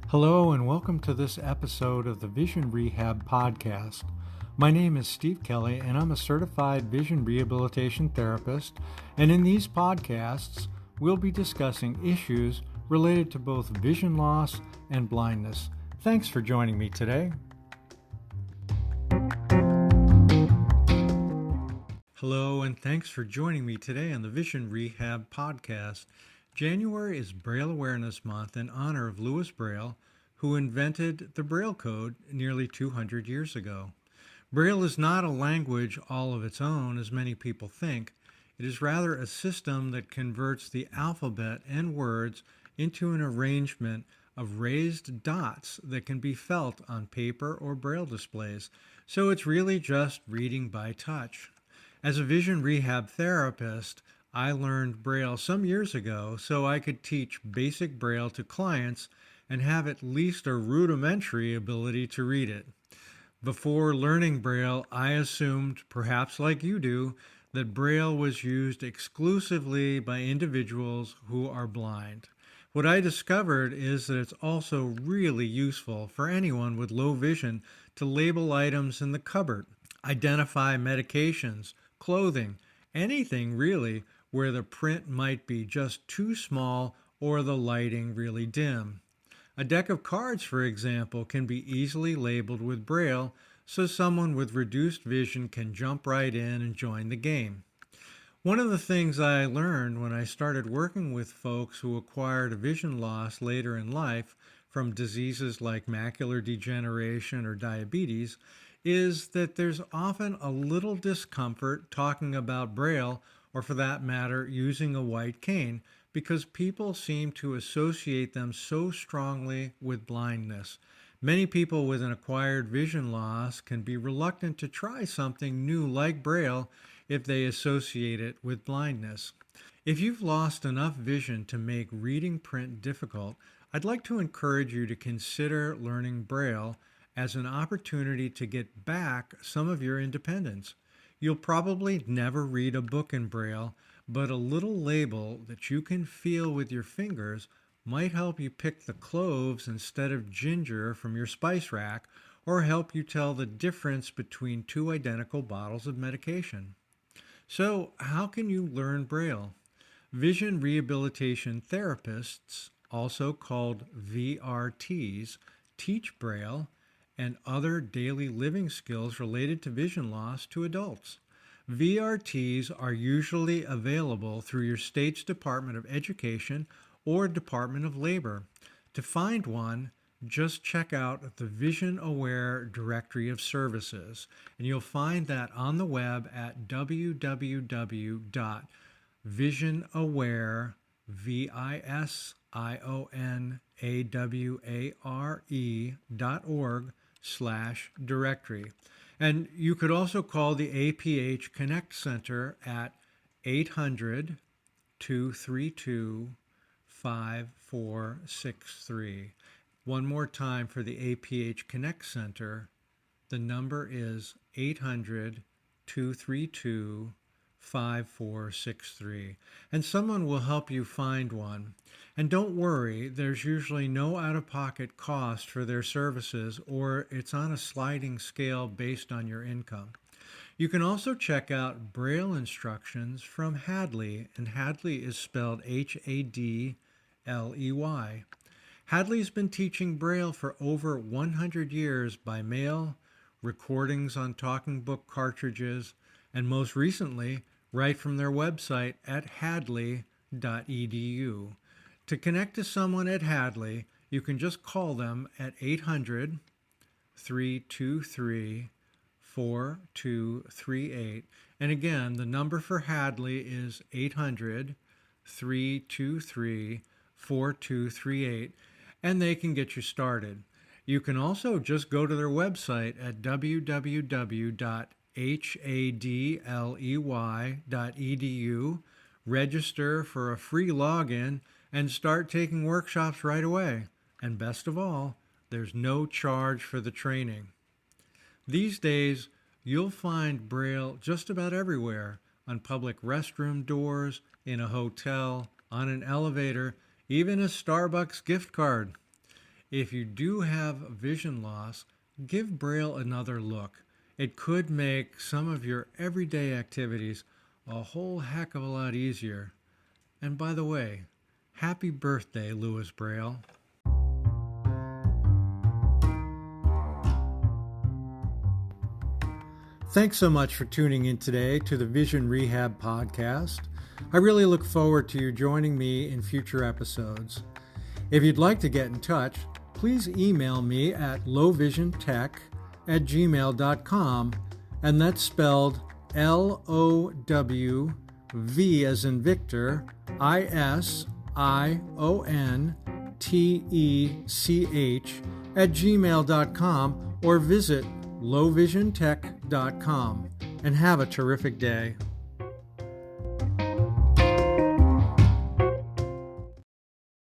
Hello and welcome to this episode of the Vision Rehab podcast. My name is Steve Kelley and I'm a certified vision rehabilitation therapist, and in these podcasts we'll be discussing issues related to both vision loss and blindness. Thanks for joining me today. Hello and thanks for joining me today on the Vision Rehab podcast. January is Braille Awareness Month in honor of Louis Braille, who invented the Braille code nearly 200 years ago. Braille is not a language all of its own, as many people think. It is rather a system that converts the alphabet and words into an arrangement of raised dots that can be felt on paper or Braille displays. So it's really just reading by touch. As a vision rehab therapist, I learned Braille some years ago so I could teach basic Braille to clients and have at least a rudimentary ability to read it. Before learning Braille, I assumed, perhaps like you do, that Braille was used exclusively by individuals who are blind. What I discovered is that it's also really useful for anyone with low vision to label items in the cupboard, identify medications, clothing, anything really where the print might be just too small or the lighting really dim. A deck of cards, for example, can be easily labeled with Braille so someone with reduced vision can jump right in and join the game. One of the things I learned when I started working with folks who acquired a vision loss later in life from diseases like macular degeneration or diabetes is that there's often a little discomfort talking about Braille, or for that matter, using a white cane, because people seem to associate them so strongly with blindness. Many people with an acquired vision loss can be reluctant to try something new like Braille if they associate it with blindness. If you've lost enough vision to make reading print difficult, I'd like to encourage you to consider learning Braille as an opportunity to get back some of your independence. You'll probably never read a book in Braille, but a little label that you can feel with your fingers might help you pick the cloves instead of ginger from your spice rack, or help you tell the difference between two identical bottles of medication. So, how can you learn Braille? Vision Rehabilitation Therapists, also called VRTs, teach Braille and other daily living skills related to vision loss to adults. VRTs are usually available through your state's Department of Education or Department of Labor. To find one, just check out the Vision Aware Directory of Services, and you'll find that on the web at www.visionaware.org/directory. And you could also call the APH Connect Center at 800-232-5463. One more time for the APH Connect Center, the number is 800-232-5463. And someone will help you find one. And don't worry, there's usually no out-of-pocket cost for their services, or it's on a sliding scale based on your income. You can also check out Braille instructions from Hadley, and Hadley is spelled Hadley. Hadley's been teaching Braille for over 100 years by mail, recordings on talking book cartridges, and most recently, right from their website at hadley.edu. To connect to someone at Hadley, you can just call them at 800-323-4238. And again, the number for Hadley is 800-323-4238, and they can get you started. You can also just go to their website at www.hadley.edu, register for a free login, and start taking workshops right away. And best of all, there's no charge for the training. These days, you'll find Braille just about everywhere, on public restroom doors, in a hotel, on an elevator, even a Starbucks gift card. If you do have vision loss, give Braille another look. It could make some of your everyday activities a whole heck of a lot easier. And by the way, happy birthday, Louis Braille. Thanks so much for tuning in today to the Vision Rehab podcast. I really look forward to you joining me in future episodes. If you'd like to get in touch, please email me at lowvisiontech@gmail.com, and that's spelled LOWV as in Victor, ISIONTECH @gmail.com, or visit lowvisiontech.com, and have a terrific day.